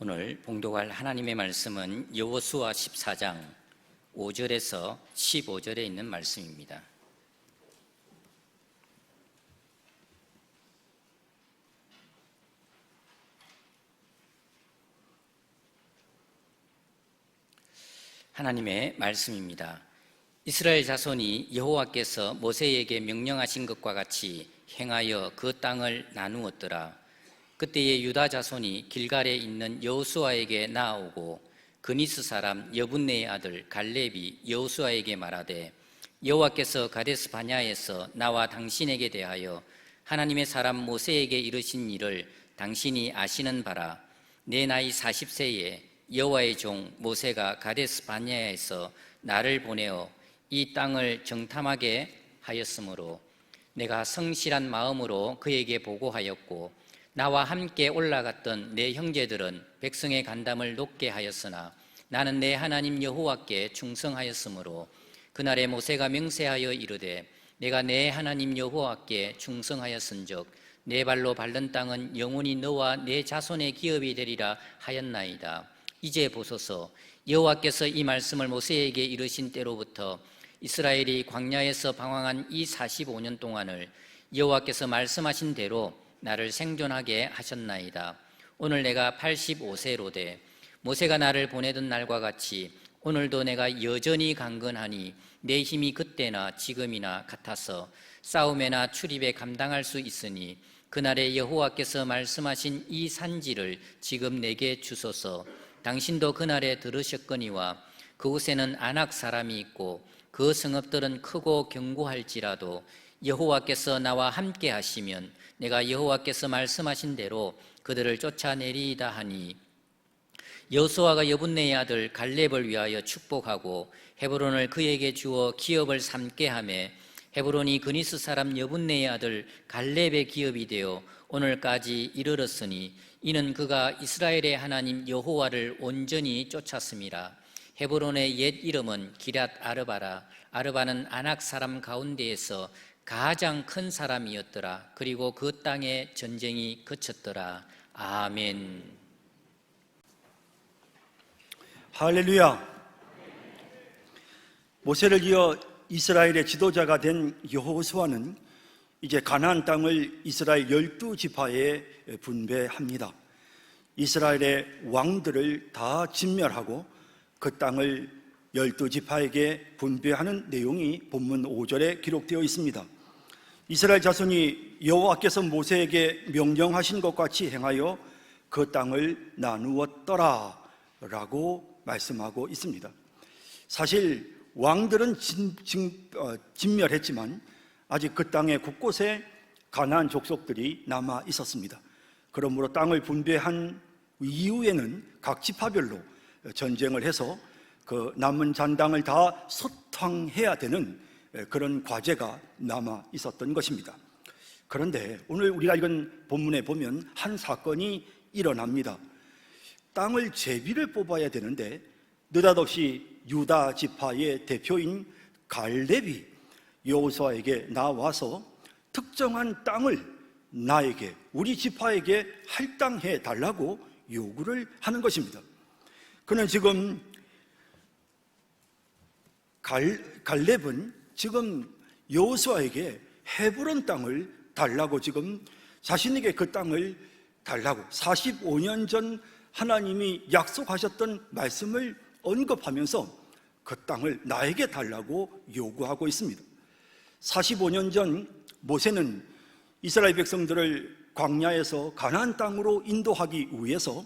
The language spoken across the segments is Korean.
오늘 봉독할 하나님의 말씀은 여호수아 14장 5절에서 15절에 있는 말씀입니다. 하나님의 말씀입니다. 이스라엘 자손이 여호와께서 모세에게 명령하신 것과 같이 행하여 그 땅을 나누었더라. 그때에 유다 자손이 길갈에 있는 여호수아에게 나아오고 그니스 사람 여분네의 아들 갈렙이 여호수아에게 말하되 여호와께서 가데스 바냐에서 나와 당신에게 대하여 하나님의 사람 모세에게 이르신 일을 당신이 아시는 바라. 내 나이 40세에 여호와의 종 모세가 가데스 바냐에서 나를 보내어 이 땅을 정탐하게 하였으므로 내가 성실한 마음으로 그에게 보고하였고 나와 함께 올라갔던 내 형제들은 백성의 간담을 높게 하였으나 나는 내 하나님 여호와께 충성하였으므로 그날에 모세가 명세하여 이르되 내가 내 하나님 여호와께 충성하였은즉 내 발로 밟는 땅은 영원히 너와 내 자손의 기업이 되리라 하였나이다. 이제 보소서, 여호와께서 이 말씀을 모세에게 이르신 때로부터 이스라엘이 광야에서 방황한 이 45년 동안을 여호와께서 말씀하신 대로 나를 생존하게 하셨나이다. 오늘 내가 85세로되 모세가 나를 보내던 날과 같이 오늘도 내가 여전히 강건하니 내 힘이 그때나 지금이나 같아서 싸움에나 출입에 감당할 수 있으니 그날에 여호와께서 말씀하신 이 산지를 지금 내게 주소서. 당신도 그날에 들으셨거니와 그곳에는 아낙 사람이 있고 그 성읍들은 크고 견고할지라도 여호와께서 나와 함께 하시면 내가 여호와께서 말씀하신 대로 그들을 쫓아내리이다 하니 여호수아가 여분네의 아들 갈렙을 위하여 축복하고 헤브론을 그에게 주어 기업을 삼게 하매 헤브론이 그니스 사람 여분네의 아들 갈렙의 기업이 되어 오늘까지 이르렀으니 이는 그가 이스라엘의 하나님 여호와를 온전히 쫓았음이라. 헤브론의 옛 이름은 기럇 아르바라. 아르바는 아낙 사람 가운데에서 가장 큰 사람이었더라. 그리고 그 땅에 전쟁이 그쳤더라. 아멘. 할렐루야. 모세를 이어 이스라엘의 지도자가 된 여호수아는 이제 가나안 땅을 이스라엘 12지파에 분배합니다. 이스라엘의 왕들을 다 진멸하고 그 땅을 12지파에게 분배하는 내용이 본문 5절에 기록되어 있습니다. 이스라엘 자손이 여호와께서 모세에게 명령하신 것 같이 행하여 그 땅을 나누었더라 라고 말씀하고 있습니다. 사실 왕들은 진멸했지만 아직 그 땅의 곳곳에 가나안 족속들이 남아 있었습니다. 그러므로 땅을 분배한 이후에는 각 지파별로 전쟁을 해서 그 남은 잔당을 다 소탕해야 되는 그런 과제가 남아 있었던 것입니다. 그런데 오늘 우리가 읽은 본문에 보면 한 사건이 일어납니다. 땅을 제비를 뽑아야 되는데 느닷없이 유다 지파의 대표인 갈렙이 여호수아에게 나와서 특정한 땅을 나에게, 우리 지파에게 할당해 달라고 요구를 하는 것입니다. 그는 지금 갈렙은 지금 여호수아에게 헤브론 땅을 달라고, 지금 자신에게 그 땅을 달라고 45년 전 하나님이 약속하셨던 말씀을 언급하면서 그 땅을 나에게 달라고 요구하고 있습니다. 45년 전 모세는 이스라엘 백성들을 광야에서 가나안 땅으로 인도하기 위해서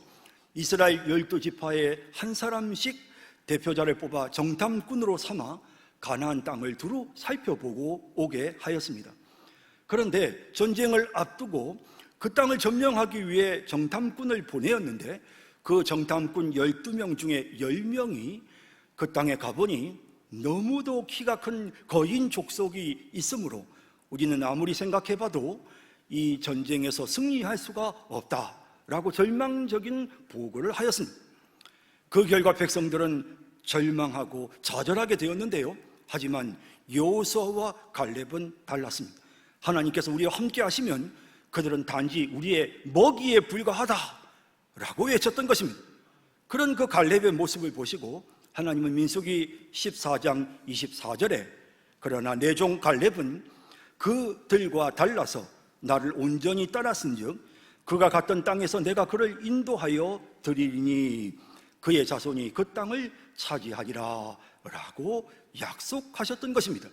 이스라엘 12지파의 한 사람씩 대표자를 뽑아 정탐꾼으로 삼아 가나안 땅을 두루 살펴보고 오게 하였습니다. 그런데 전쟁을 앞두고 그 땅을 점령하기 위해 정탐꾼을 보내었는데 그 정탐꾼 12명 중에 10명이 그 땅에 가보니 너무도 키가 큰 거인 족속이 있으므로 우리는 아무리 생각해봐도 이 전쟁에서 승리할 수가 없다라고 절망적인 보고를 하였습니다. 그 결과 백성들은 절망하고 좌절하게 되었는데요, 하지만 여호수아와 갈렙은 달랐습니다. 하나님께서 우리와 함께 하시면 그들은 단지 우리의 먹이에 불과하다 라고 외쳤던 것입니다. 그런 그 갈렙의 모습을 보시고 하나님은 민수기 14장 24절에 그러나 내 종 갈렙은 그들과 달라서 나를 온전히 따랐은즉 그가 갔던 땅에서 내가 그를 인도하여 드리리니 그의 자손이 그 땅을 차지하리라 라고 약속하셨던 것입니다.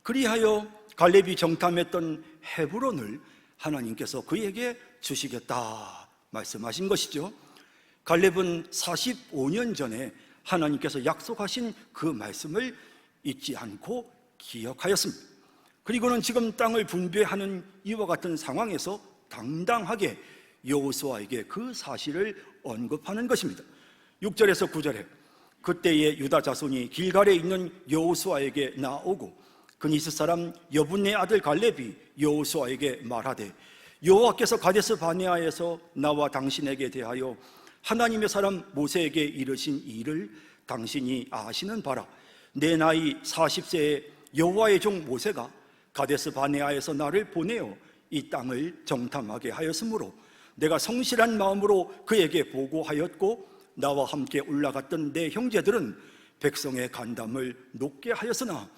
그리하여 갈렙이 정탐했던 헤브론을 하나님께서 그에게 주시겠다 말씀하신 것이죠. 갈렙은 45년 전에 하나님께서 약속하신 그 말씀을 잊지 않고 기억하였습니다. 그리고는 지금 땅을 분배하는 이와 같은 상황에서 당당하게 여호수아에게 그 사실을 언급하는 것입니다. 6절에서 9절에 그때에 유다 자손이 길갈에 있는 여호수아에게 나오고 그니스 사람 여분네 아들 갈렙이 여호수아에게 말하되 여호와께서 가데스 바네아에서 나와 당신에게 대하여 하나님의 사람 모세에게 이르신 일을 당신이 아시는 바라. 내 나이 40세에 여호와의 종 모세가 가데스 바네아에서 나를 보내어 이 땅을 정탐하게 하였으므로 내가 성실한 마음으로 그에게 보고하였고 나와 함께 올라갔던 내 형제들은 백성의 간담을 높게 하였으나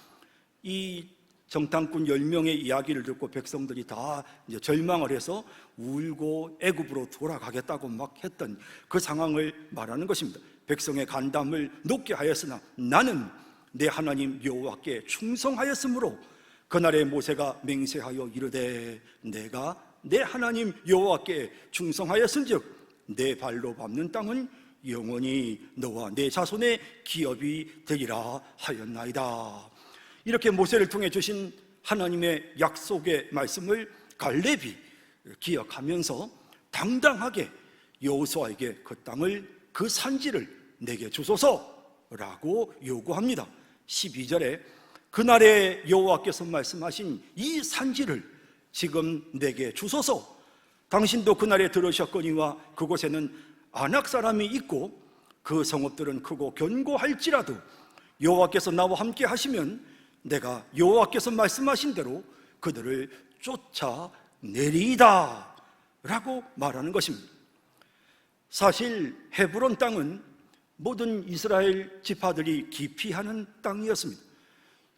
이 정탐꾼 10명의 이야기를 듣고 백성들이 다 이제 절망을 해서 울고 애굽으로 돌아가겠다고 막 했던 그 상황을 말하는 것입니다. 백성의 간담을 높게 하였으나 나는 내 하나님 여호와께 충성하였으므로 그날에 모세가 맹세하여 이르되 내가 내 하나님 여호와께 충성하였은즉 내 발로 밟는 땅은 영원히 너와 내 자손의 기업이 되리라 하였나이다. 이렇게 모세를 통해 주신 하나님의 약속의 말씀을 갈렙이 기억하면서 당당하게 여호수아에게 그 땅을 그 산지를 내게 주소서라고 요구합니다. 12절에 그날에 여호와께서 말씀하신 이 산지를 지금 내게 주소서. 당신도 그날에 들으셨거니와 그곳에는 아낙 사람이 있고 그 성읍들은 크고 견고할지라도 여호와께서 나와 함께 하시면 내가 여호와께서 말씀하신 대로 그들을 쫓아내리이다 라고 말하는 것입니다. 사실 헤브론 땅은 모든 이스라엘 지파들이 기피하는 땅이었습니다.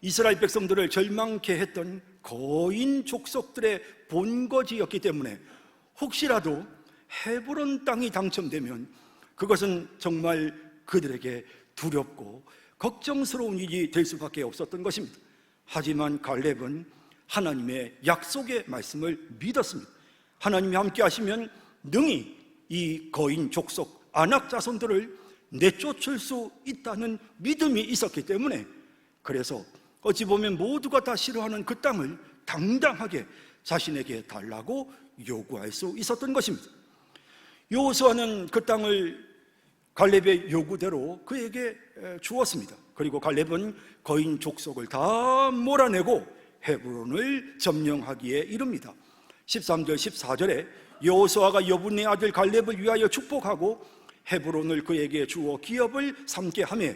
이스라엘 백성들을 절망케 했던 거인 족속들의 본거지였기 때문에 혹시라도 헤브론 땅이 당첨되면 그것은 정말 그들에게 두렵고 걱정스러운 일이 될 수밖에 없었던 것입니다. 하지만 갈렙은 하나님의 약속의 말씀을 믿었습니다. 하나님이 함께 하시면 능히 이 거인 족속 아낙 자손들을 내쫓을 수 있다는 믿음이 있었기 때문에 그래서 어찌 보면 모두가 다 싫어하는 그 땅을 당당하게 자신에게 달라고 요구할 수 있었던 것입니다. 여호수아는 그 땅을 갈렙의 요구대로 그에게 주었습니다. 그리고 갈렙은 거인 족속을 다 몰아내고 헤브론을 점령하기에 이릅니다. 13절 14절에 여호수아가 여분네 아들 갈렙을 위하여 축복하고 헤브론을 그에게 주어 기업을 삼게 하며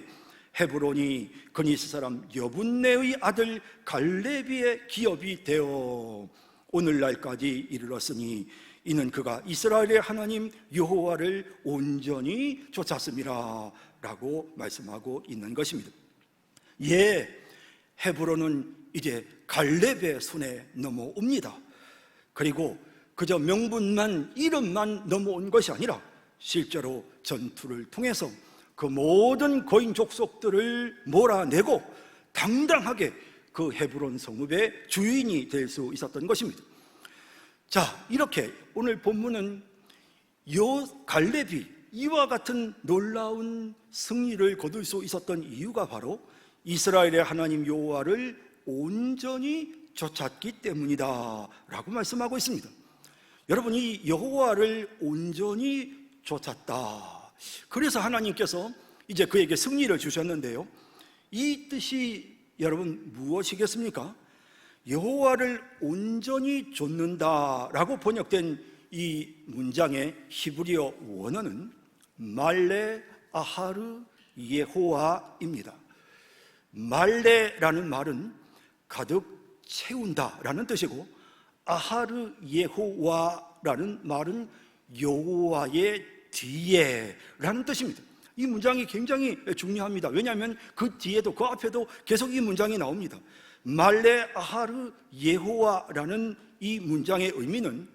헤브론이 그니스 사람 여분네의 아들 갈렙의 기업이 되어 오늘날까지 이르렀으니 이는 그가 이스라엘의 하나님 여호와를 온전히 쫓았음이라 라고 말씀하고 있는 것입니다. 헤브론은 이제 갈렙의 손에 넘어옵니다. 그리고 그저 명분만 이름만 넘어온 것이 아니라 실제로 전투를 통해서 그 모든 거인 족속들을 몰아내고 당당하게 그 헤브론 성읍의 주인이 될 수 있었던 것입니다. 자, 이렇게 오늘 본문은 갈렙이 이와 같은 놀라운 승리를 거둘 수 있었던 이유가 바로 이스라엘의 하나님 여호와를 온전히 쫓았기 때문이다 라고 말씀하고 있습니다. 여러분, 이 여호와를 온전히 쫓았다. 그래서 하나님께서 이제 그에게 승리를 주셨는데요, 이 뜻이 여러분 무엇이겠습니까? 여호와를 온전히 좇는다라고 번역된 이 문장의 히브리어 원어는 말레 아하르 예호와입니다. 말레라는 말은 가득 채운다라는 뜻이고 아하르 예호와라는 말은 여호와의 뒤에라는 뜻입니다. 이 문장이 굉장히 중요합니다. 왜냐하면 그 뒤에도 그 앞에도 계속 이 문장이 나옵니다. 말레 아하르 예호와라는 이 문장의 의미는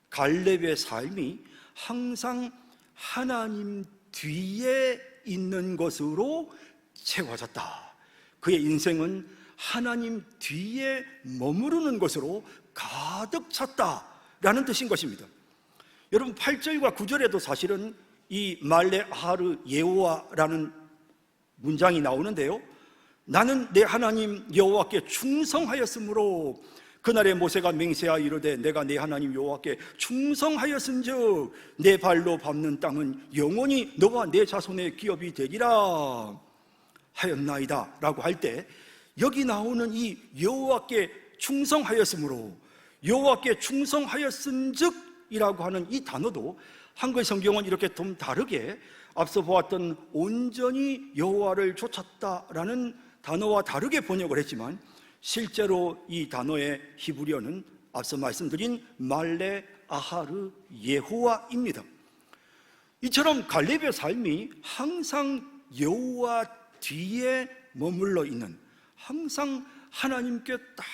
갈렙의 삶이 항상 하나님 뒤에 있는 것으로 채워졌다. 그의 인생은 하나님 뒤에 머무르는 것으로 가득 찼다라는 뜻인 것입니다. 여러분 8절과 9절에도 사실은 이 말레 아하르 예호와라는 문장이 나오는데요, 나는 내 하나님 여호와께 충성하였으므로 그날에 모세가 맹세하여 이르되 내가 내 하나님 여호와께 충성하였은즉 내 발로 밟는 땅은 영원히 너와 내 자손의 기업이 되리라 하였나이다 라고 할 때, 여기 나오는 이 여호와께 충성하였으므로, 여호와께 충성하였은즉 이라고 하는 이 단어도 한글 성경은 이렇게 좀 다르게 앞서 보았던 온전히 여호와를 쫓았다라는 단어와 다르게 번역을 했지만, 실제로 이 단어의 히브리어는 앞서 말씀드린 말레 아하르 예호와입니다. 이처럼 갈렙의 삶이 항상 여호와 뒤에 머물러 있는, 항상 하나님께 딱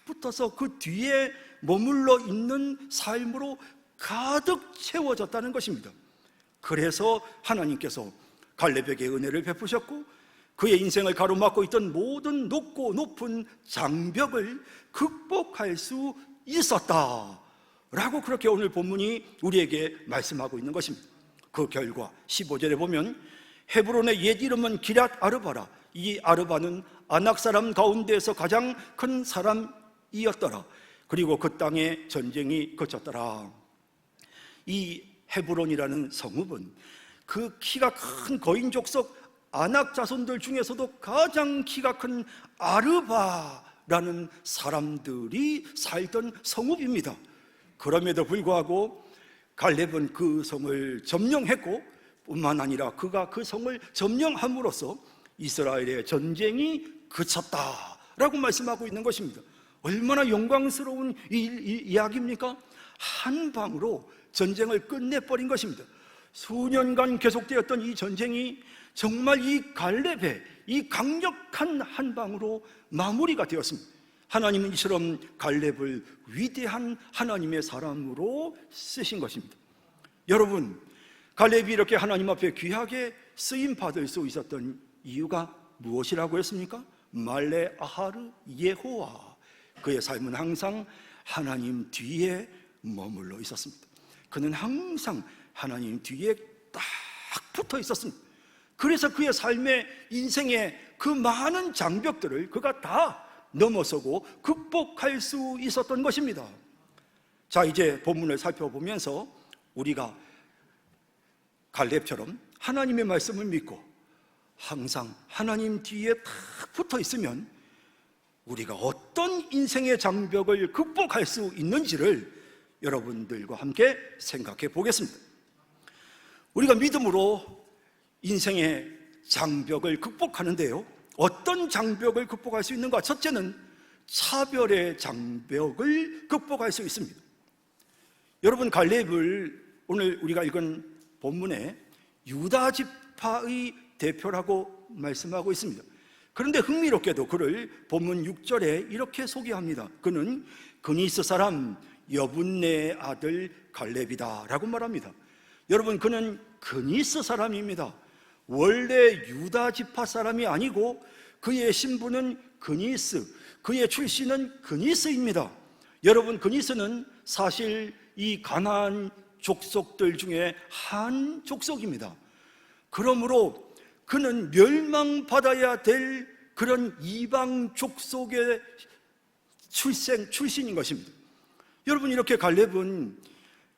붙어서 그 뒤에 머물러 있는 삶으로 가득 채워졌다는 것입니다. 그래서 하나님께서 갈렙에게 은혜를 베푸셨고 그의 인생을 가로막고 있던 모든 높고 높은 장벽을 극복할 수 있었다라고 그렇게 오늘 본문이 우리에게 말씀하고 있는 것입니다. 그 결과 15절에 보면 헤브론의 옛 이름은 기럇 아르바라. 이 아르바는 아낙 사람 가운데에서 가장 큰 사람이었더라. 그리고 그 땅에 전쟁이 그쳤더라. 이 헤브론이라는 성읍은 그 키가 큰 거인 족속 아낙 자손들 중에서도 가장 키가 큰 아르바라는 사람들이 살던 성읍입니다. 그럼에도 불구하고 갈렙은 그 성을 점령했고, 뿐만 아니라 그가 그 성을 점령함으로써 이스라엘의 전쟁이 그쳤다라고 말씀하고 있는 것입니다. 얼마나 영광스러운 이야기입니까? 한 방으로 전쟁을 끝내버린 것입니다. 수년간 계속되었던 이 전쟁이 정말 이 갈렙의 이 강력한 한 방으로 마무리가 되었습니다. 하나님은 이처럼 갈렙을 위대한 하나님의 사람으로 쓰신 것입니다. 여러분, 갈렙이 이렇게 하나님 앞에 귀하게 쓰임 받을 수 있었던 이유가 무엇이라고 했습니까? 말레 아하르 예호와. 그의 삶은 항상 하나님 뒤에 머물러 있었습니다. 그는 항상 하나님 뒤에 딱 붙어 있었습니다. 그래서 그의 삶의 인생의 그 많은 장벽들을 그가 다 넘어서고 극복할 수 있었던 것입니다. 자, 이제 본문을 살펴보면서 우리가 갈렙처럼 하나님의 말씀을 믿고 항상 하나님 뒤에 딱 붙어 있으면 우리가 어떤 인생의 장벽을 극복할 수 있는지를 여러분들과 함께 생각해 보겠습니다. 우리가 믿음으로 인생의 장벽을 극복하는데요, 어떤 장벽을 극복할 수 있는가? 첫째는 차별의 장벽을 극복할 수 있습니다. 여러분, 갈렙을 오늘 우리가 읽은 본문에 유다 지파의 대표라고 말씀하고 있습니다. 그런데 흥미롭게도 그를 본문 6절에 이렇게 소개합니다. 그는 그니스 사람 여분네의 아들 갈렙이다 라고 말합니다. 여러분, 그는 그니스 사람입니다. 원래 유다 지파 사람이 아니고 그의 신분은 그니스, 그의 출신은 그니스입니다. 여러분, 그니스는 사실 이 가나안 족속들 중에 한 족속입니다. 그러므로 그는 멸망받아야 될 그런 이방 족속의 출신인 것입니다. 여러분, 이렇게 갈렙은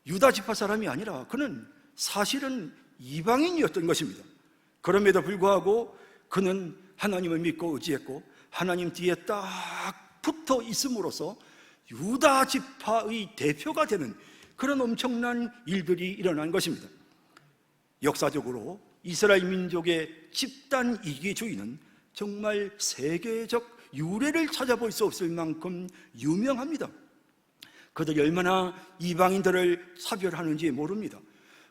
유다 지파 사람이 아니라 그는 사실은 이방인이었던 것입니다. 그럼에도 불구하고 그는 하나님을 믿고 의지했고 하나님 뒤에 딱 붙어 있음으로써 유다 지파의 대표가 되는 그런 엄청난 일들이 일어난 것입니다. 역사적으로 이스라엘 민족의 집단 이기주의는 정말 세계적 유래를 찾아볼 수 없을 만큼 유명합니다. 그들이 얼마나 이방인들을 차별하는지 모릅니다.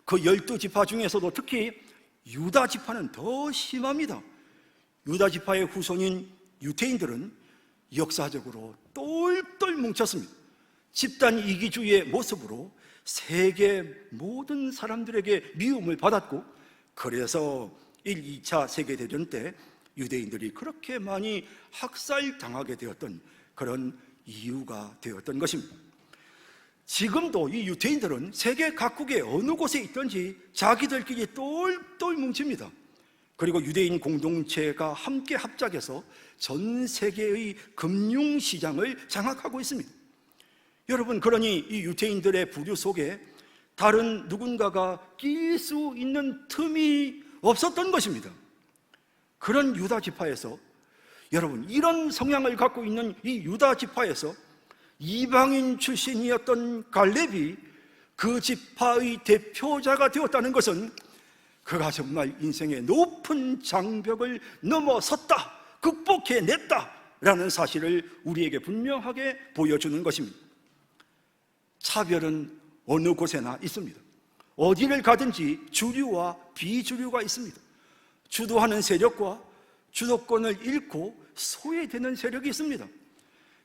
그 12지파 중에서도 특히 유다 지파는 더 심합니다. 유다 지파의 후손인 유대인들은 역사적으로 똘똘 뭉쳤습니다. 집단 이기주의의 모습으로 세계 모든 사람들에게 미움을 받았고, 그래서 1, 2차 세계대전 때 유대인들이 그렇게 많이 학살당하게 되었던 그런 이유가 되었던 것입니다. 지금도 이 유대인들은 세계 각국의 어느 곳에 있든지 자기들끼리 똘똘 뭉칩니다. 그리고 유대인 공동체가 함께 합작해서 전 세계의 금융시장을 장악하고 있습니다. 여러분, 그러니 이 유대인들의 부류 속에 다른 누군가가 끼일 수 있는 틈이 없었던 것입니다. 그런 유다 지파에서, 여러분, 이런 성향을 갖고 있는 이 유다 지파에서 이방인 출신이었던 갈렙이 그 지파의 대표자가 되었다는 것은 그가 정말 인생의 높은 장벽을 넘어섰다, 극복해냈다라는 사실을 우리에게 분명하게 보여주는 것입니다. 차별은 어느 곳에나 있습니다. 어디를 가든지 주류와 비주류가 있습니다. 주도하는 세력과 주도권을 잃고 소외되는 세력이 있습니다.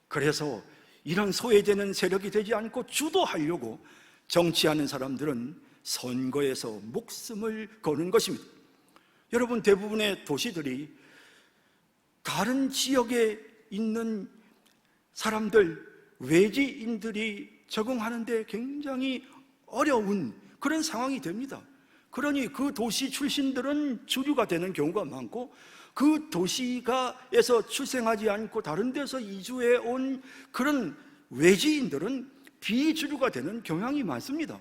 그래서 이런 소외되는 세력이 되지 않고 주도하려고 정치하는 사람들은 선거에서 목숨을 거는 것입니다. 여러분, 대부분의 도시들이 다른 지역에 있는 사람들, 외지인들이 적응하는데 굉장히 어려운 그런 상황이 됩니다. 그러니 그 도시 출신들은 주류가 되는 경우가 많고, 그 도시가에서 출생하지 않고 다른 데서 이주해 온 그런 외지인들은 비주류가 되는 경향이 많습니다.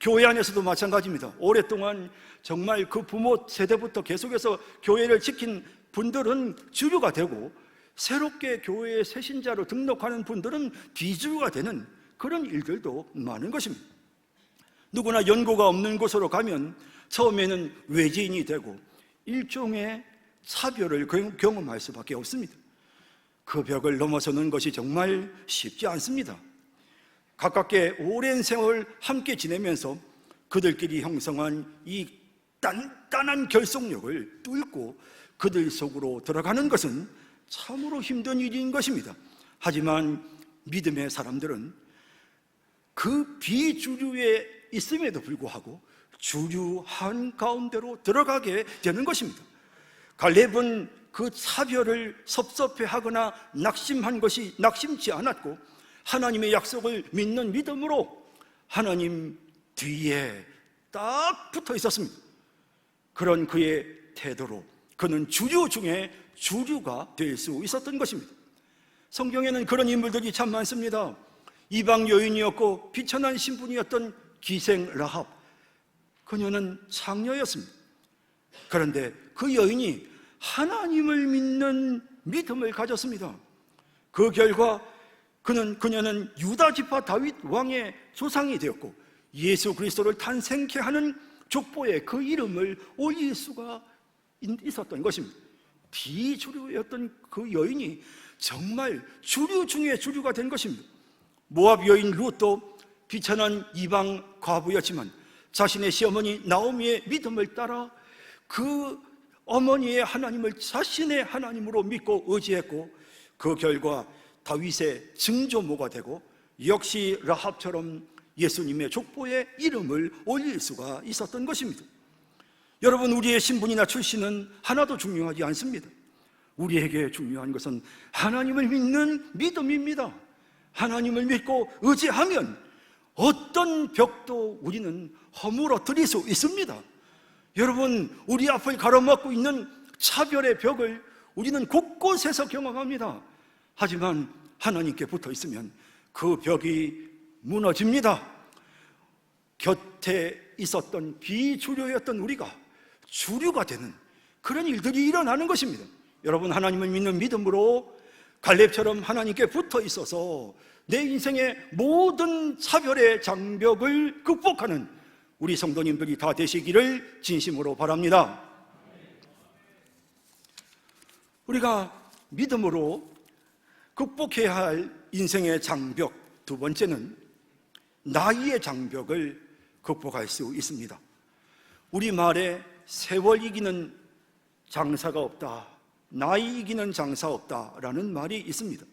교회 안에서도 마찬가지입니다. 오랫동안 정말 그 부모 세대부터 계속해서 교회를 지킨 분들은 주류가 되고, 새롭게 교회에 새신자로 등록하는 분들은 비주류가 되는 그런 일들도 많은 것입니다. 누구나 연고가 없는 곳으로 가면 처음에는 외지인이 되고 일종의 차별을 경험할 수밖에 없습니다. 그 벽을 넘어서는 것이 정말 쉽지 않습니다. 가깝게 오랜 세월 함께 지내면서 그들끼리 형성한 이 단단한 결속력을 뚫고 그들 속으로 들어가는 것은 참으로 힘든 일인 것입니다. 하지만 믿음의 사람들은 그 비주류에 있음에도 불구하고 주류 한가운데로 들어가게 되는 것입니다. 갈렙은 그 차별을 섭섭해하거나 낙심치 않았고, 하나님의 약속을 믿는 믿음으로 하나님 뒤에 딱 붙어 있었습니다. 그런 그의 태도로 그는 주류 중에 주류가 될 수 있었던 것입니다. 성경에는 그런 인물들이 참 많습니다. 이방 여인이었고 비천한 신분이었던 기생 라합, 그녀는 창녀였습니다. 그런데 그 여인이 하나님을 믿는 믿음을 가졌습니다. 그 결과 그녀는 유다 지파 다윗 왕의 조상이 되었고, 예수 그리스도를 탄생케 하는 족보에 그 이름을 올릴 수가 있었던 것입니다. 비주류였던 그 여인이 정말 주류 중에 주류가 된 것입니다. 모압 여인 룻도 비천한 이방 과부였지만 자신의 시어머니 나오미의 믿음을 따라 그 어머니의 하나님을 자신의 하나님으로 믿고 의지했고, 그 결과 다윗의 증조모가 되고, 역시 라합처럼 예수님의 족보에 이름을 올릴 수가 있었던 것입니다. 여러분, 우리의 신분이나 출신은 하나도 중요하지 않습니다. 우리에게 중요한 것은 하나님을 믿는 믿음입니다. 하나님을 믿고 의지하면 어떤 벽도 우리는 허물어뜨릴 수 있습니다. 여러분, 우리 앞을 가로막고 있는 차별의 벽을 우리는 곳곳에서 경험합니다. 하지만 하나님께 붙어 있으면 그 벽이 무너집니다. 곁에 있었던 비주류였던 우리가 주류가 되는 그런 일들이 일어나는 것입니다. 여러분, 하나님을 믿는 믿음으로 갈렙처럼 하나님께 붙어 있어서 내 인생의 모든 차별의 장벽을 극복하는 우리 성도님들이 다 되시기를 진심으로 바랍니다. 우리가 믿음으로 극복해야 할 인생의 장벽 두 번째는 나이의 장벽을 극복할 수 있습니다. 우리 말에 세월 이기는 장사가 없다, 나이 이기는 장사 없다라는 말이 있습니다.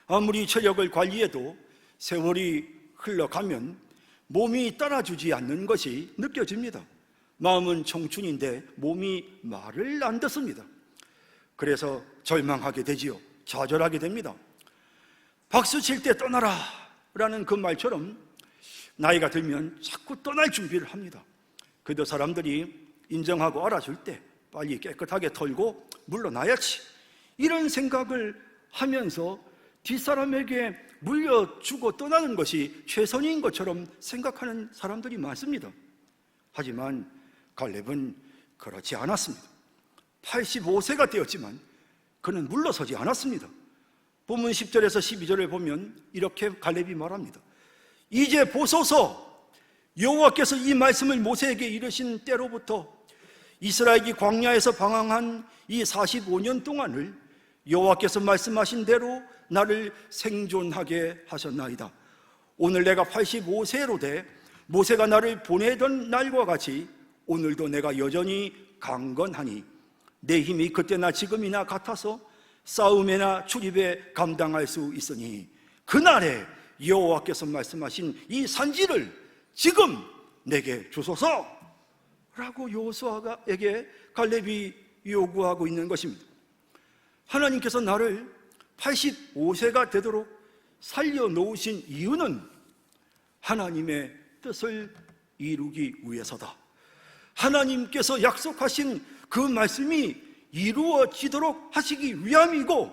아무리 체력을 관리해도 세월이 흘러가면 몸이 따라주지 않는 것이 느껴집니다. 마음은 청춘인데 몸이 말을 안 듣습니다. 그래서 절망하게 되지요. 좌절하게 됩니다. 박수 칠 때 떠나라 라는 그 말처럼 나이가 들면 자꾸 떠날 준비를 합니다. 그래도 사람들이 인정하고 알아줄 때 빨리 깨끗하게 털고 물러나야지, 이런 생각을 하면서 뒷사람에게 물려주고 떠나는 것이 최선인 것처럼 생각하는 사람들이 많습니다. 하지만 갈렙은 그렇지 않았습니다. 85세가 되었지만 그는 물러서지 않았습니다. 본문 10절에서 12절을 보면 이렇게 갈렙이 말합니다. 이제 보소서, 여호와께서 이 말씀을 모세에게 이르신 때로부터 이스라엘이 광야에서 방황한 이 45년 동안을 여호와께서 말씀하신 대로 나를 생존하게 하셨나이다. 오늘 내가 85세로 돼 모세가 나를 보내던 날과 같이 오늘도 내가 여전히 강건하니 내 힘이 그때나 지금이나 같아서 싸움에나 출입에 감당할 수 있으니 그날에 여호와께서 말씀하신 이 산지를 지금 내게 주소서 라고 여호수아에게 갈렙이 요구하고 있는 것입니다. 하나님께서 나를 85세가 되도록 살려놓으신 이유는 하나님의 뜻을 이루기 위해서다. 하나님께서 약속하신 그 말씀이 이루어지도록 하시기 위함이고,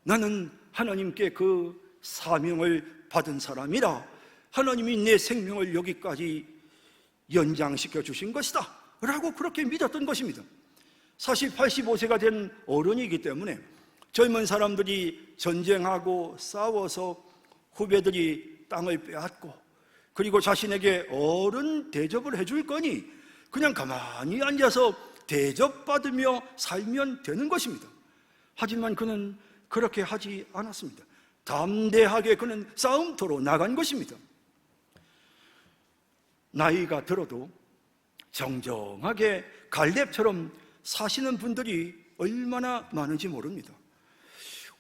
나는 하나님께 그 사명을 받은 사람이라 하나님이 내 생명을 여기까지 연장시켜 주신 것이다 라고 그렇게 믿었던 것입니다. 사실 85세가 된 어른이기 때문에 젊은 사람들이 전쟁하고 싸워서 후배들이 땅을 빼앗고 그리고 자신에게 어른 대접을 해줄 거니 그냥 가만히 앉아서 대접받으며 살면 되는 것입니다. 하지만 그는 그렇게 하지 않았습니다. 담대하게 그는 싸움터로 나간 것입니다. 나이가 들어도 정정하게 갈렙처럼 사시는 분들이 얼마나 많은지 모릅니다.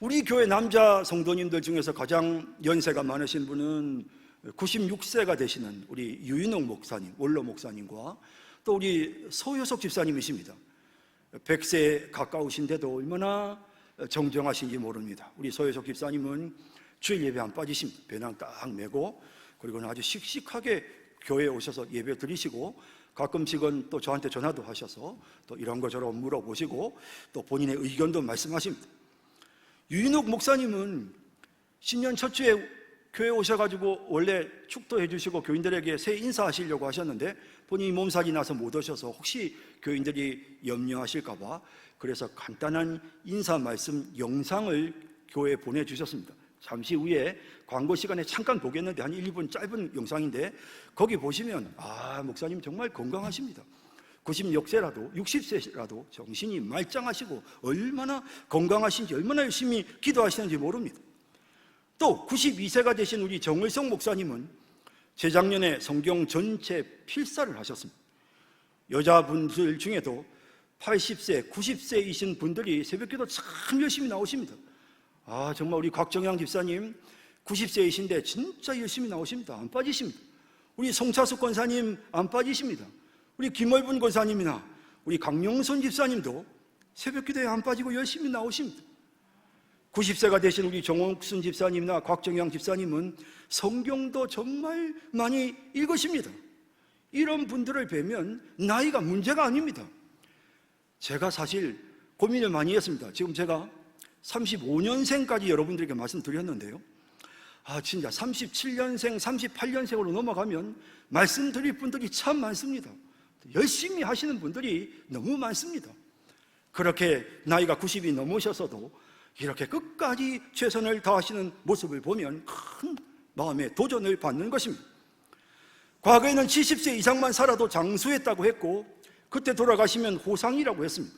우리 교회 남자 성도님들 중에서 가장 연세가 많으신 분은 96세가 되시는 우리 유인옥 목사님, 원로 목사님과 또 우리 소효석 집사님이십니다. 100세에 가까우신데도 얼마나 정정하신지 모릅니다. 우리 소효석 집사님은 주일 예배 안 빠지십니다. 배낭 딱 메고, 그리고는 아주 씩씩하게 교회에 오셔서 예배 드리시고, 가끔씩은 또 저한테 전화도 하셔서 또 이런 거 저런 물어보시고 또 본인의 의견도 말씀하십니다. 유인옥 목사님은 신년 첫 주에 교회 오셔가지고 원래 축도해 주시고 교인들에게 새해 인사하시려고 하셨는데 본인이 몸살이 나서 못 오셔서 혹시 교인들이 염려하실까봐 그래서 간단한 인사 말씀 영상을 교회에 보내주셨습니다. 잠시 후에 광고 시간에 잠깐 보겠는데 한 1분 짧은 영상인데 거기 보시면 목사님 정말 건강하십니다. 96세라도 60세라도 정신이 말짱하시고 얼마나 건강하신지 얼마나 열심히 기도하시는지 모릅니다. 또 92세가 되신 우리 정의성 목사님은 재작년에 성경 전체 필사를 하셨습니다. 여자분들 중에도 80세, 90세이신 분들이 새벽기도 참 열심히 나오십니다. 정말 우리 곽정양 집사님 90세이신데 진짜 열심히 나오십니다. 안 빠지십니다. 우리 송차숙 권사님 안 빠지십니다. 우리 김월분 권사님이나 우리 강용선 집사님도 새벽기도에 안 빠지고 열심히 나오십니다. 90세가 되신 우리 정옥순 집사님이나 곽정양 집사님은 성경도 정말 많이 읽으십니다. 이런 분들을 뵈면 나이가 문제가 아닙니다. 제가 사실 고민을 많이 했습니다. 지금 제가 35년생까지 여러분들에게 말씀드렸는데요. 진짜 37년생, 38년생으로 넘어가면 말씀드릴 분들이 참 많습니다. 열심히 하시는 분들이 너무 많습니다. 그렇게 나이가 90이 넘으셔서도 이렇게 끝까지 최선을 다하시는 모습을 보면 큰 마음의 도전을 받는 것입니다. 과거에는 70세 이상만 살아도 장수했다고 했고 그때 돌아가시면 호상이라고 했습니다.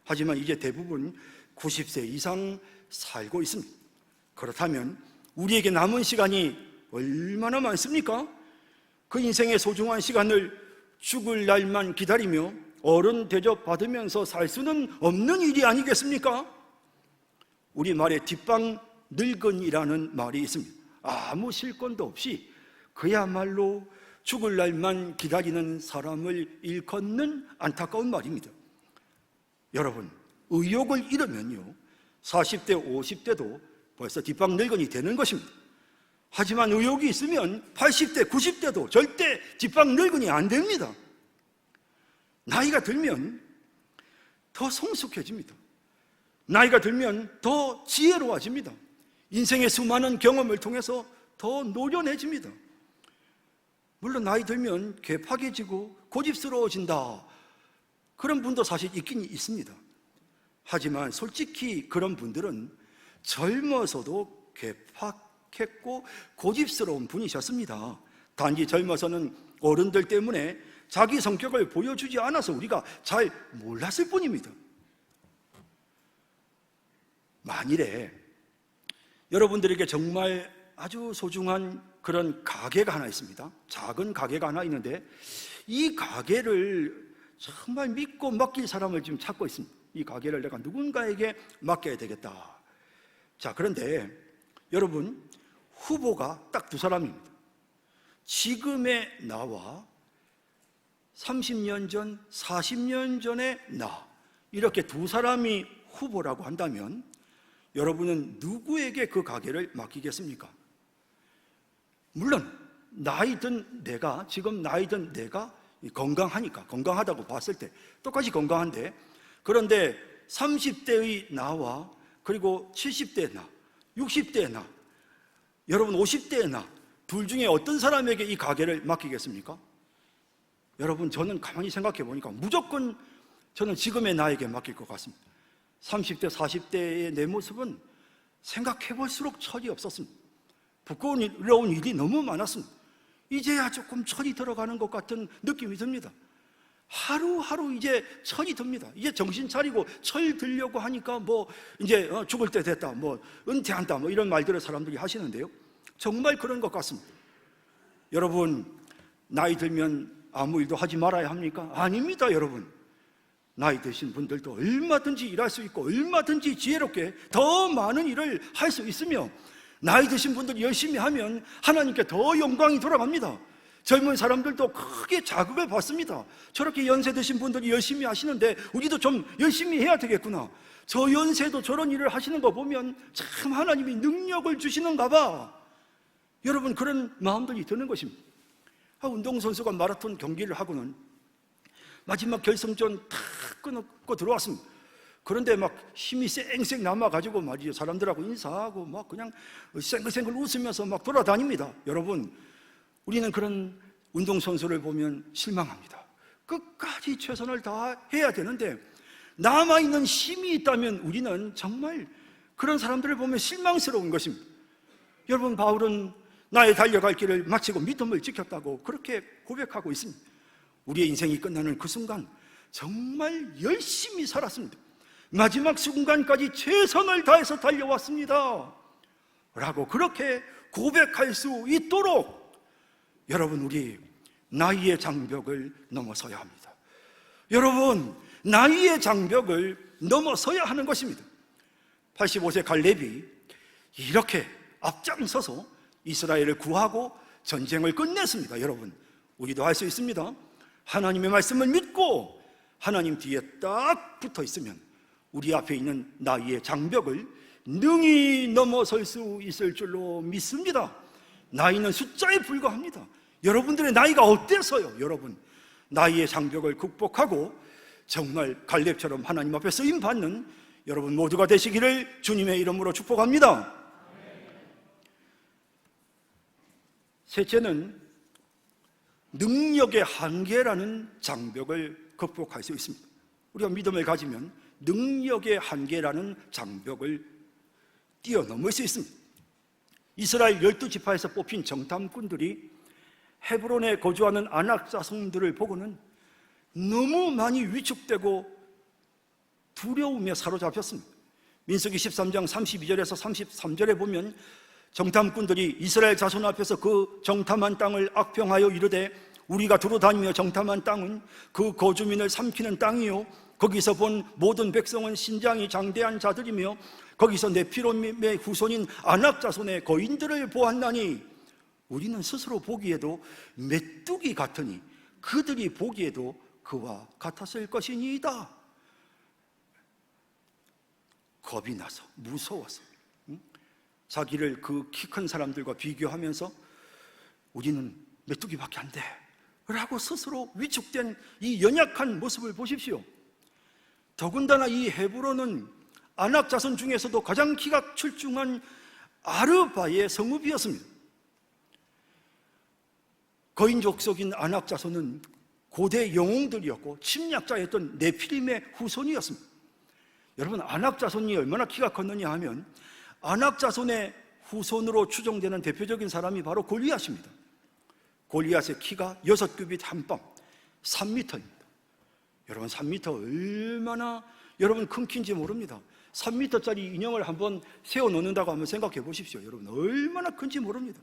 하지만 이제 대부분 90세 이상 살고 있습니다. 그렇다면 우리에게 남은 시간이 얼마나 많습니까? 그 인생의 소중한 시간을 죽을 날만 기다리며 어른 대접 받으면서 살 수는 없는 일이 아니겠습니까? 우리말에 뒷방 늙은이라는 말이 있습니다. 아무 실권도 없이 그야말로 죽을 날만 기다리는 사람을 일컫는 안타까운 말입니다. 여러분, 의욕을 잃으면요 40대, 50대도 벌써 뒷방 늙은이 되는 것입니다. 하지만 의욕이 있으면 80대, 90대도 절대 뒷방 늙은이 안 됩니다. 나이가 들면 더 성숙해집니다. 나이가 들면 더 지혜로워집니다. 인생의 수많은 경험을 통해서 더 노련해집니다. 물론 나이 들면 괴팍해지고 고집스러워진다, 그런 분도 사실 있긴 있습니다. 하지만 솔직히 그런 분들은 젊어서도 괴팍했고 고집스러운 분이셨습니다. 단지 젊어서는 어른들 때문에 자기 성격을 보여주지 않아서 우리가 잘 몰랐을 뿐입니다. 만일에 여러분들에게 정말 아주 소중한 그런 가게가 하나 있습니다. 작은 가게가 하나 있는데 이 가게를 정말 믿고 맡길 사람을 지금 찾고 있습니다. 이 가게를 내가 누군가에게 맡겨야 되겠다. 자, 그런데 여러분, 후보가 딱 두 사람입니다. 지금의 나와 30년 전, 40년 전의 나, 이렇게 두 사람이 후보라고 한다면 여러분은 누구에게 그 가게를 맡기겠습니까? 물론 나이든 내가, 지금 나이든 내가 건강하니까, 건강하다고 봤을 때 똑같이 건강한데, 그런데 30대의 나와 그리고 70대의 나, 60대의 나, 여러분 50대의 나, 둘 중에 어떤 사람에게 이 가게를 맡기겠습니까? 여러분, 저는 가만히 생각해 보니까 무조건 저는 지금의 나에게 맡길 것 같습니다. 30대, 40대의 내 모습은 생각해 볼수록 철이 없었습니다. 부끄러운 일이 너무 많았습니다. 이제야 조금 철이 들어가는 것 같은 느낌이 듭니다. 하루하루 이제 철이 듭니다. 이제 정신 차리고 철 들려고 하니까 뭐 이제 죽을 때 됐다, 뭐 은퇴한다, 뭐 이런 말들을 사람들이 하시는데요, 정말 그런 것 같습니다. 여러분, 나이 들면 아무 일도 하지 말아야 합니까? 아닙니다. 여러분, 나이 드신 분들도 얼마든지 일할 수 있고 얼마든지 지혜롭게 더 많은 일을 할 수 있으며, 나이 드신 분들이 열심히 하면 하나님께 더 영광이 돌아갑니다. 젊은 사람들도 크게 자극을 받습니다. 저렇게 연세 드신 분들이 열심히 하시는데 우리도 좀 열심히 해야 되겠구나, 저 연세도 저런 일을 하시는 거 보면 참 하나님이 능력을 주시는가 봐, 여러분, 그런 마음들이 드는 것입니다. 운동선수가 마라톤 경기를 하고는 마지막 결승전 탁 끊고 들어왔습니다. 그런데 막 힘이 쌩쌩 남아가지고 말이죠, 사람들하고 인사하고 막 그냥 생글생글 웃으면서 막 돌아다닙니다. 여러분, 우리는 그런 운동선수를 보면 실망합니다. 끝까지 최선을 다해야 되는데 남아있는 힘이 있다면 우리는 정말 그런 사람들을 보면 실망스러운 것입니다. 여러분, 바울은 나의 달려갈 길을 마치고 믿음을 지켰다고 그렇게 고백하고 있습니다. 우리의 인생이 끝나는 그 순간 정말 열심히 살았습니다. 마지막 순간까지 최선을 다해서 달려왔습니다 라고 그렇게 고백할 수 있도록 여러분, 우리 나이의 장벽을 넘어서야 합니다. 여러분, 나이의 장벽을 넘어서야 하는 것입니다. 85세 갈렙이 이렇게 앞장서서 이스라엘을 구하고 전쟁을 끝냈습니다. 여러분, 우리도 할 수 있습니다. 하나님의 말씀을 믿고 하나님 뒤에 딱 붙어 있으면 우리 앞에 있는 나이의 장벽을 능히 넘어설 수 있을 줄로 믿습니다. 나이는 숫자에 불과합니다. 여러분들의 나이가 어때서요? 여러분, 나이의 장벽을 극복하고 정말 갈렙처럼 하나님 앞에 쓰임받는 여러분 모두가 되시기를 주님의 이름으로 축복합니다. 셋째는 능력의 한계라는 장벽을 극복할 수 있습니다. 우리가 믿음을 가지면 능력의 한계라는 장벽을 뛰어넘을 수 있습니다. 이스라엘 12지파에서 뽑힌 정탐꾼들이 헤브론에 거주하는 아낙 자손들을 보고는 너무 많이 위축되고 두려움에 사로잡혔습니다. 민수기 13장 32절에서 33절에 보면 정탐꾼들이 이스라엘 자손 앞에서 그 정탐한 땅을 악평하여 이르되 우리가 두루다니며 정탐한 땅은 그 거주민을 삼키는 땅이요 거기서 본 모든 백성은 신장이 장대한 자들이며 거기서 네피림의 후손인 아낙 자손의 거인들을 보았나니 우리는 스스로 보기에도 메뚜기 같으니 그들이 보기에도 그와 같았을 것이니이다. 겁이 나서 무서워서 자기를 그 키 큰 사람들과 비교하면서 우리는 메뚜기밖에 안 돼 라고 스스로 위축된 이 연약한 모습을 보십시오. 더군다나 이 헤브론은 아낙 자손 중에서도 가장 키가 출중한 아르바의 성읍이었습니다. 거인 족속인 아낙 자손은 고대 영웅들이었고 침략자였던 네피림의 후손이었습니다. 여러분, 아낙 자손이 얼마나 키가 컸느냐 하면 아낙 자손의 후손으로 추정되는 대표적인 사람이 바로 골리앗입니다. 골리앗의 키가 6규빗 한밤 3m입니다. 여러분, 3m 얼마나 여러분 큰 키인지 모릅니다. 3m짜리 인형을 한번 세워놓는다고 한번 생각해 보십시오. 여러분, 얼마나 큰지 모릅니다.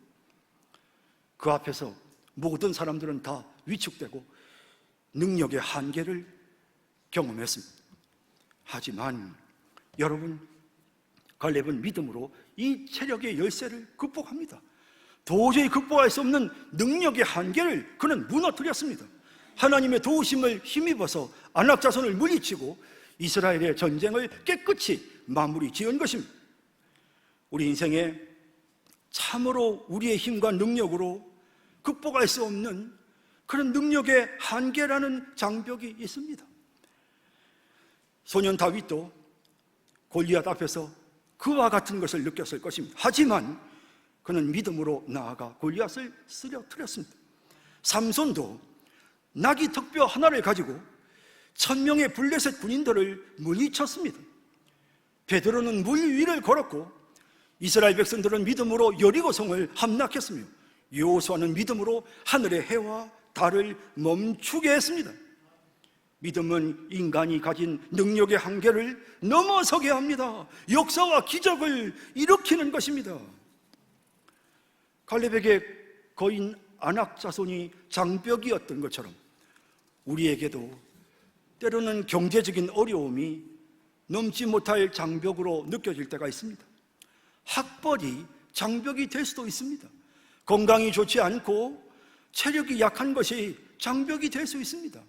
그 앞에서 모든 사람들은 다 위축되고 능력의 한계를 경험했습니다. 하지만 여러분, 갈렙은 믿음으로 이 체력의 열쇠를 극복합니다. 도저히 극복할 수 없는 능력의 한계를 그는 무너뜨렸습니다. 하나님의 도우심을 힘입어서 아낙 자손을 물리치고 이스라엘의 전쟁을 깨끗이 마무리 지은 것입니다. 우리 인생에 참으로 우리의 힘과 능력으로 극복할 수 없는 그런 능력의 한계라는 장벽이 있습니다. 소년 다윗도 골리앗 앞에서 그와 같은 것을 느꼈을 것입니다. 하지만 그는 믿음으로 나아가 골리앗을 쓰러뜨렸습니다. 삼손도 나귀 턱뼈 하나를 가지고 1000명의 블레셋 군인들을 물리쳤습니다. 베드로는 물 위를 걸었고 이스라엘 백성들은 믿음으로 여리고성을 함락했으며 여호수아는 믿음으로 하늘의 해와 달을 멈추게 했습니다. 믿음은 인간이 가진 능력의 한계를 넘어서게 합니다. 역사와 기적을 일으키는 것입니다. 갈렙에게 거인 아낙 자손이 장벽이었던 것처럼 우리에게도 때로는 경제적인 어려움이 넘지 못할 장벽으로 느껴질 때가 있습니다. 학벌이 장벽이 될 수도 있습니다. 건강이 좋지 않고 체력이 약한 것이 장벽이 될 수 있습니다.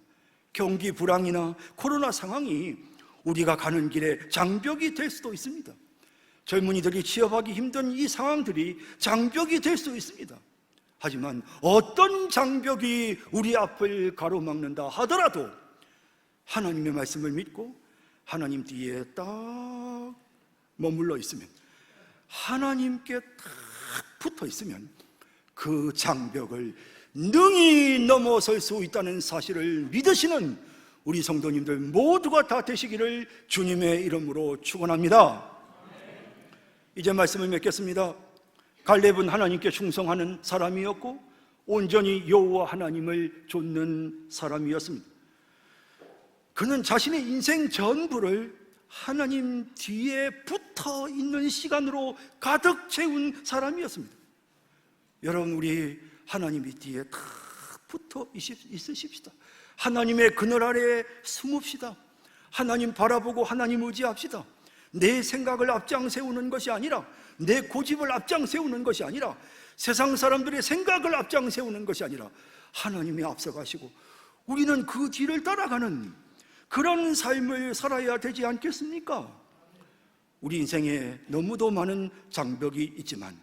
경기 불황이나 코로나 상황이 우리가 가는 길에 장벽이 될 수도 있습니다. 젊은이들이 취업하기 힘든 이 상황들이 장벽이 될 수 있습니다. 하지만 어떤 장벽이 우리 앞을 가로막는다 하더라도 하나님의 말씀을 믿고 하나님 뒤에 딱 머물러 있으면, 하나님께 딱 붙어 있으면 그 장벽을 능히 넘어설 수 있다는 사실을 믿으시는 우리 성도님들 모두가 다 되시기를 주님의 이름으로 축원합니다. 이제 말씀을 맺겠습니다. 갈렙은 하나님께 충성하는 사람이었고 온전히 여호와 하나님을 좇는 사람이었습니다. 그는 자신의 인생 전부를 하나님 뒤에 붙어 있는 시간으로 가득 채운 사람이었습니다. 여러분, 우리 하나님이 뒤에 다 붙어 있으십시다. 하나님의 그늘 아래에 숨읍시다. 하나님 바라보고 하나님 의지합시다. 내 생각을 앞장 세우는 것이 아니라, 내 고집을 앞장 세우는 것이 아니라, 세상 사람들의 생각을 앞장 세우는 것이 아니라 하나님이 앞서가시고 우리는 그 뒤를 따라가는 그런 삶을 살아야 되지 않겠습니까? 우리 인생에 너무도 많은 장벽이 있지만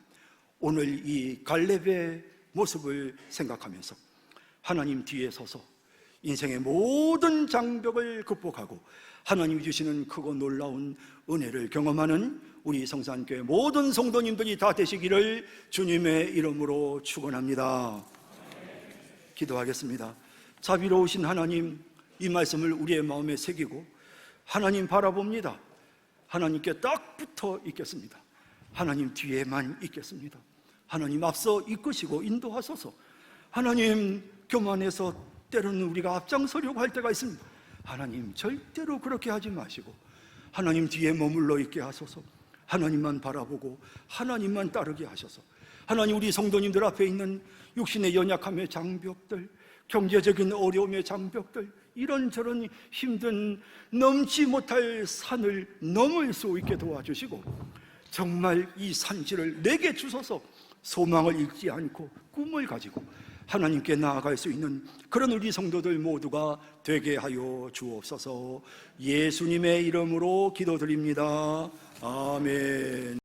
오늘 이 갈렙의 모습을 생각하면서 하나님 뒤에 서서 인생의 모든 장벽을 극복하고 하나님이 주시는 크고 놀라운 은혜를 경험하는 우리 성산교회 모든 성도님들이 다 되시기를 주님의 이름으로 축원합니다. 기도하겠습니다. 자비로우신 하나님, 이 말씀을 우리의 마음에 새기고 하나님 바라봅니다. 하나님께 딱 붙어 있겠습니다. 하나님 뒤에만 있겠습니다. 하나님 앞서 이끄시고 인도하소서. 하나님 교만해서 때로는 우리가 앞장서려고 할 때가 있습니다. 하나님 절대로 그렇게 하지 마시고 하나님 뒤에 머물러 있게 하소서. 하나님만 바라보고 하나님만 따르게 하셔서 하나님, 우리 성도님들 앞에 있는 육신의 연약함의 장벽들, 경제적인 어려움의 장벽들, 이런저런 힘든 넘지 못할 산을 넘을 수 있게 도와주시고, 정말 이 산지를 내게 주소서 소망을 잃지 않고 꿈을 가지고 하나님께 나아갈 수 있는 그런 우리 성도들 모두가 되게 하여 주옵소서. 예수님의 이름으로 기도드립니다. 아멘.